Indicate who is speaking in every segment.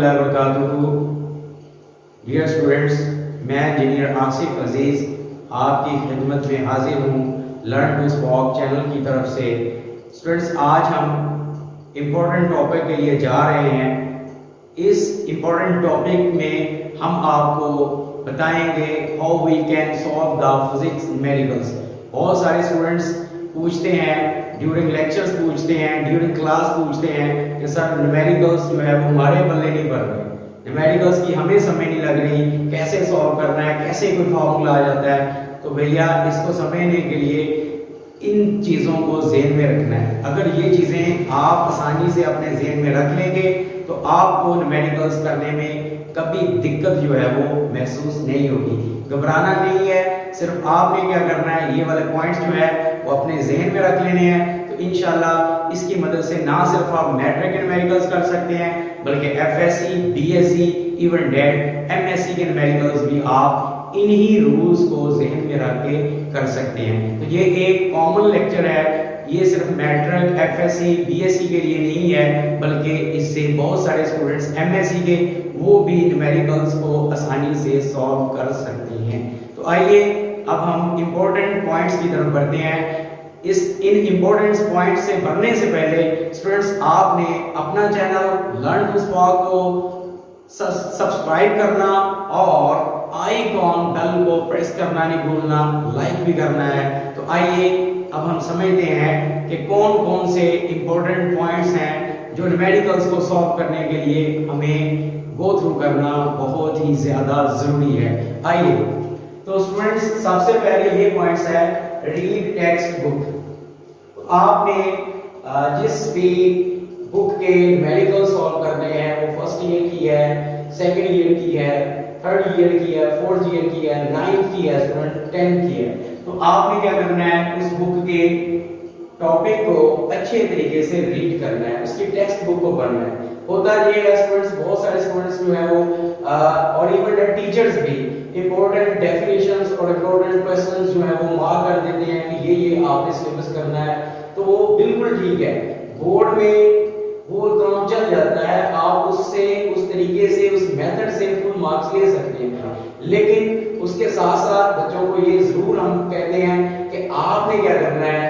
Speaker 1: वरहमतुल्लाहि वबरकातुहू। Dear students, मैं engineer Asif अजीज़ आपकी खिदमत में हाजिर हूँ लर्न टू स्पोक चैनल की तरफ से। स्टूडेंट्स, आज हम इम्पोर्टेंट टॉपिक के लिए जा रहे हैं। इस इम्पोर्टेंट टॉपिक में हम आपको बताएंगे how we can solve the physics numericals. बहुत सारे स्टूडेंट्स पूछते हैं, ड्यूरिंग लेक्चर्स पूछते हैं, ड्यूरिंग क्लास पूछते हैं कि सर न्यूमेरिकल्स जो है वो हमारे बल्ले नहीं पड़ रहे, न्यूमेरिकल्स की हमें समझ नहीं लग रही, कैसे सॉल्व करना है, कैसे कोई फार्मूला आ जाता है। तो भैया इसको समझने के लिए इन चीज़ों को ज़हन में रखना है। अगर ये चीज़ें आप आसानी से अपने ज़हन में रख लेंगे तो आपको न्यूमेरिकल्स करने में कभी दिक्कत जो है वो महसूस नहीं होगी। घबराना नहीं है, सिर्फ आपने क्या करना है, ये वाले पॉइंट्स जो है वो अपने जहन में रख लेने हैं। तो इंशाल्लाह इसकी मदद से ना सिर्फ आप मैट्रिक के न्यूमेरिकल्स कर सकते हैं बल्कि FSc, BSc, even that, MSc के न्यूमेरिकल्स भी आप इन्हीं रूल्स को जहन में रख के कर सकते हैं। तो ये एक कॉमन लेक्चर है, ये सिर्फ मैट्रिक, एफएससी, बीएससी के लिए नहीं है बल्कि इससे बहुत सारे स्टूडेंट्स एमएससी के वो भी न्यूमेरिकल्स को आसानी से सॉल्व कर सकते हैं। तो आइए अब हम इम्पोर्टेंट पॉइंट्स की तरफ बढ़ते हैं। इन इम्पोर्टेंट पॉइंट्स से बढ़ने से पहले स्टूडेंट्स, आपने अपना चैनल लर्न टू स्पोक को सब्सक्राइब करना और आइकॉन बेल को प्रेस करना नहीं भूलना, लाइक भी करना है। तो आइए अब हम समझते हैं कि कौन कौन से इम्पोर्टेंट पॉइंट्स हैं जो न्यूमेरिकल्स को सॉल्व करने के लिए हमें गो थ्रू करना बहुत ही ज्यादा जरूरी है। आइए तो स्टूडेंट्स, सबसे पहले ये पॉइंट्स है रीड टेक्स्ट बुक। तो आपने जिस भी बुक के न्यूमेरिकल सॉल्व करने हैं वो फर्स्ट ईयर की है, सेकंड ईयर की है, थर्ड ईयर की है, फोर्थ ईयर की है, नाइन्थ की है, स्टूडेंट 10th की है। तो आपने क्या करना है, उस बुक के टॉपिक को अच्छे तरीके से रीड करना है, उसकी टेक्स्ट बुक को पढ़ना है। होता ये है स्टूडेंट्स, बहुत सारे स्टूडेंट्स जो है वो और इवन टीचर्स भी इंपॉर्टेंट डेफिनेशंस और इंपॉर्टेंट क्वेश्चंस जो है वो मार्क कर देते हैं कि ये आपने सिलेबस करना है। तो वो बिल्कुल ठीक है, बोर्ड में वो काम चल जाता है, आप उससे उस तरीके से उस मेथड से फुल मार्क्स ले सकते हैं। लेकिन उसके साथ साथ बच्चों को ये जरूर हम कहते हैं कि आपने क्या करना है,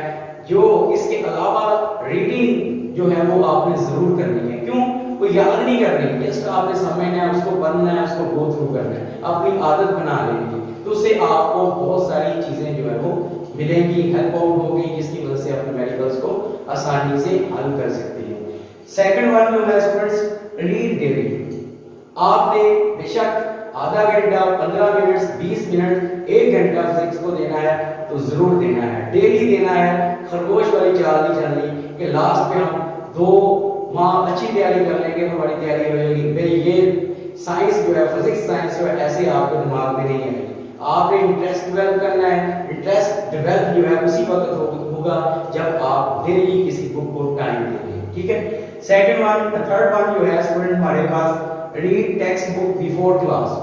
Speaker 1: जो इसके अलावा रीडिंग जो है वो आपने जरूर करनी है। क्यों? कोई याद नहीं करनी, जस्ट आपने समझना है, उसको पढ़ना है, उसको गो थ्रू करना है, अपनी आदत बना लेनी है। तो उससे आपको बहुत सारी चीजें जो है वो मिलेंगी, हेल्प आउट होगी, जिसकी वजह से आप न्यूमेरिकल्स को आसानी से हल कर सकते हैं। सेकंड वन जो है स्टूडेंट्स, रीड डेली। आपने बेशक आधा घंटा, 15 मिनट, 20 मिनट, 1 घंटा फिजिक्स को देना है तो जरूर देना है, डेली देना है। खरगोश वाली चाल नहीं चलनी कि लास्ट में हम 2 माह अच्छी तैयारी कर लेंगे तो हमारी तैयारी हो जाएगी। भाई ये साइंस जो है, फिजिक्स साइंस जो है, ऐसे आपके दिमाग में नहीं है। आपने इंटरेस्ट डेवलप करना है। इंटरेस्ट डेवलप जो है उसी वक्त होगा जब आप डेली किसी बुक को टाइम देंगे, ठीक है। सेकंड वन, थर्ड वन जो है स्टूडेंट हमारे पास, read textbook before class.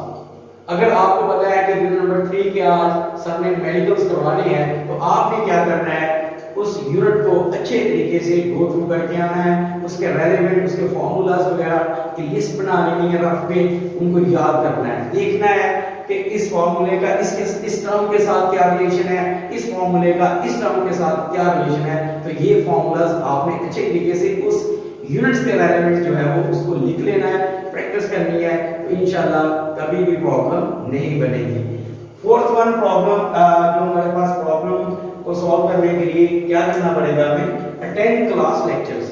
Speaker 1: अगर आपको पता है कि यूनिट नंबर 3 के आज सर ने न्यूमेरिकल्स करवाने हैं तो आपने क्या करना है, उस यूनिट को अच्छे तरीके से गो थ्रू करके आना है, उसके रेलेवेंट, उसके फार्मूलाज वगैरह की लिस्ट बना लेनी है रफ पे, उनको याद करना है, देखना है कि इस फार्मूले का इस टर्म के साथ क्या रिलेशन है, इस फार्मूले का इस टर्म के साथ क्या रिलेशन है। तो ये फार्मूलाज आपने अच्छे तरीके से उस यूनिट्स के रेलेवेंट जो है वो उसको लिख लेना है, प्रैक्टिस करनी है, तो इंशाल्लाह कभी भी प्रॉब्लम नहीं बनेगी। फोर्थ वन प्रॉब्लम, जो हमारे पास प्रॉब्लम को सॉल्व करने के लिए क्या करना पड़ेगा हमें, अटेंड क्लास लेक्चर्स।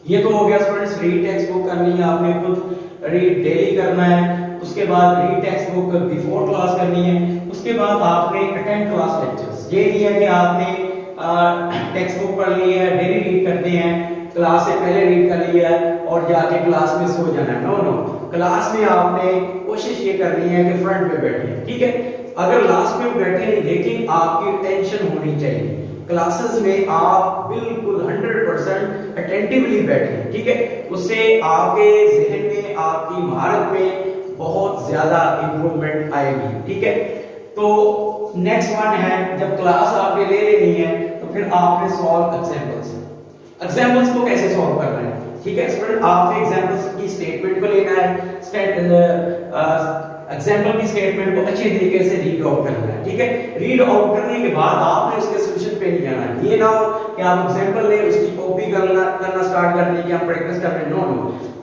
Speaker 1: ये तो हो गया स्टूडेंट्स, रीड टेक्स्ट बुक करनी है, आपने खुद रीड डेली करना है। उसके बाद read textbook before class करनी है। उसके बाद आपने अटेंड क्लास लेक्चर्स। ये नहीं है कि आपने टेक्स्ट बुक पढ़ ली है, डेली रीड करते हैं, क्लास से पहले रीड कर लिया और जाके क्लास में सो जाना। नो नो, क्लास में आपने कोशिश ये करनी है कि फ्रंट पे बैठे, ठीक है। अगर लास्ट में बैठे लेकिन आपकी टेंशन होनी चाहिए, क्लासेस में आप बिल्कुल 100% अटेंटिवली बैठे, ठीक है। उससे आपके जहन में, आपकी महारत में बहुत ज्यादा इंप्रूवमेंट आएगी, ठीक है। तो नेक्स्ट वन है, जब क्लास आपने ले लेनी है तो फिर आपने सॉल्व एग्जांपल्स। एग्जांपल्स को कैसे सॉल्व करना है, ठीक है स्टूडेंट, आपने एग्जांपल्स की स्टेटमेंट को लेना है, एग्जांपल की स्टेटमेंट को अच्छे तरीके से रीड आउट करना है। ठीक है, रीड आउट करने के बाद आपने उसके सॉल्यूशन पे नहीं जाना है। ये ना हो कि आप एग्जांपल ले उसकी कॉपी करना स्टार्ट कर दें कि आप प्रैक्टिस कर रहे हैं। नो,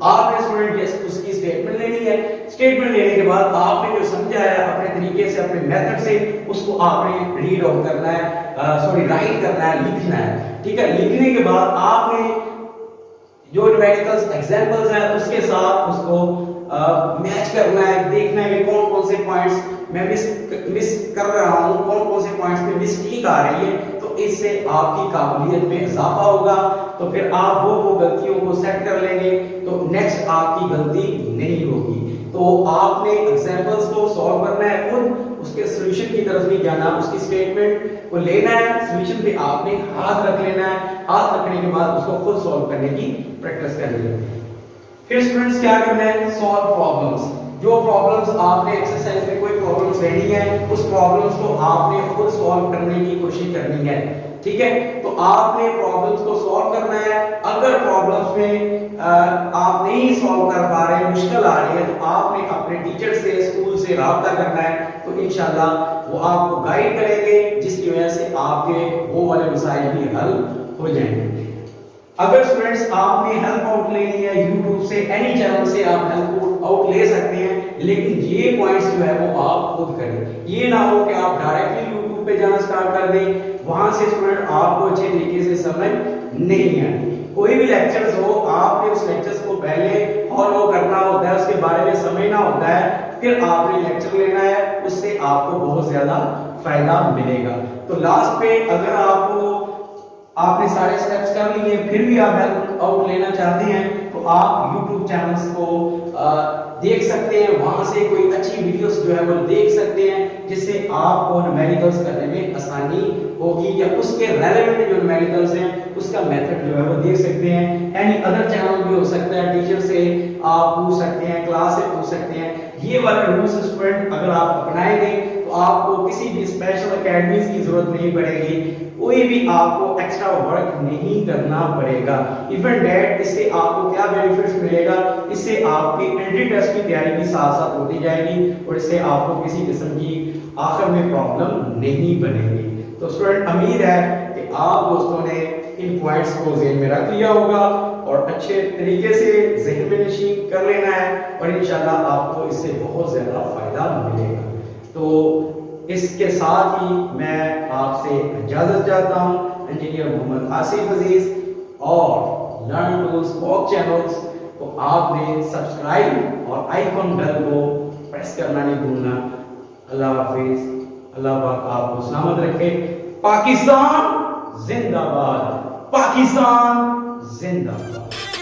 Speaker 1: आपने स्टूडेंट जस्ट उसकी स्टेटमेंट लेनी है। स्टेटमेंट लेने के बाद आपने जो समझा है अपने तरीके से, अपने मेथड से, उसको आपने रीड आउट करना है, राइट करना है, लिखना है। ठीक है, लिखने के बाद आपने जो न्यूमेरिकल्स एग्जांपल्स हैं उसके साथ उसको मैच करना है, देखना है कि कौन कौन से पॉइंट्स मैं मिस कर रहा हूं, कौन कौन से पॉइंट्स पे मिस्टेक आ रही है। तो इससे आपकी काबिलियत में इजाफा होगा, तो फिर आप वो गलतियों को सेट कर लेंगे, तो नेक्स्ट आपकी गलती नहीं होगी। तो आपने एग्जांपल्स को सॉल्व करना है खुद, उसके सॉल्यूशन की तरफ नहीं जाना, उसकी स्टेटमेंट को लेना है, सॉल्यूशन पे आपने हाथ रख लेना है, हाथ रखने के बाद उसको खुद सॉल्व करने की प्रैक्टिस करनी है। फिर स्टूडेंट्स क्या करना है, सॉल्व प्रॉब्लम्स। जो प्रॉब्लम्स आपने एक्सरसाइज में कोई प्रॉब्लम्स लेनी है, उस प्रॉब्लम्स को आपने खुद सॉल्व करने की कोशिश करनी है। ठीक है, तो आपने प्रॉब्लम्स को सॉल्व करना है। अगर प्रॉब्लम्स में आप नहीं सॉल्व कर पा रहे, मुश्किल आ रही है, तो आपने अपने टीचर से, स्कूल से राब्ता करना है, तो इंशाल्लाह वो आपको गाइड करेंगे, जिसकी वजह से आपके वो वाले मसाइल भी हल हो जाएंगे। अगर स्टूडेंट्स आपने हेल्प आउट लेनी है YouTube से, एनी चैनल से आप हेल्प आउट ले सकते हैं, लेकिन ये पॉइंट्स जो है वो आप खुद करें। ये ना हो कि आप डायरेक्टली YouTube पे जाना स्टार्ट कर दें, वहां से स्टूडेंट आपको अच्छे तरीके से समझ नहीं आती। कोई भी लेक्चर्स हो, आपने उस लेक्चर्स को पहले फॉलो करना होता है, उसके बारे में समझना होता है, फिर आपने लेक्चर लेना है, उससे आपको बहुत ज्यादा फायदा मिलेगा। तो लास्ट पे अगर आपने सारे स्टेप्स कर लिए, फिर भी आप हेल्प आउट लेना चाहते हैं, तो आप YouTube चैनल्स को देख सकते हैं, वहां से कोई अच्छी वीडियोस जो है वो देख सकते हैं, जिससे आपको न्यूमेरिकल्स करने में आसानी होगी, या उसके रेलेवेंट जो न्यूमेरिकल्स हैं उसका मेथड जो है वो देख सकते हैं। एनी अदर चैनल भी हो सकता है, टीचर से आप पूछ सकते हैं, क्लास से पूछ सकते हैं। ये वाले रूल्स स्टूडेंट अगर आप अपनाएंगे तो आपको किसी भी स्पेशल एकेडमीज की जरूरत नहीं पड़ेगी, कोई भी आपको एक्स्ट्रा वर्क नहीं करना पड़ेगा। इवन दैट इससे आपको क्या बेनिफिट्स मिलेगा, इससे आपकी एंट्री टेस्ट की तैयारी भी साथ साथ होती जाएगी, और इससे आपको किसी किस्म की आखिर में प्रॉब्लम नहीं बनेगी। तो स्टूडेंट उम्मीद है कि आप दोस्तों ने इन पॉइंट्स को ज़हन में रख लिया होगा और अच्छे तरीके से ज़हन में नशीन कर लेना है, और इंशाल्लाह आपको इससे बहुत ज़्यादा फायदा मिलेगा। तो इसके साथ ही मैं आपसे इजाजत चाहता हूं। इंजीनियर मोहम्मद आसिफ अजीज और लर्न टूल्स वॉक चैनल्स को आपने सब्सक्राइब और आइकॉन बेल को प्रेस करना नहीं भूलना। अल्लाह हाफिज, अल्लाह पाक आपको सलामत रखे। पाकिस्तान जिंदाबाद, पाकिस्तान जिंदाबाद।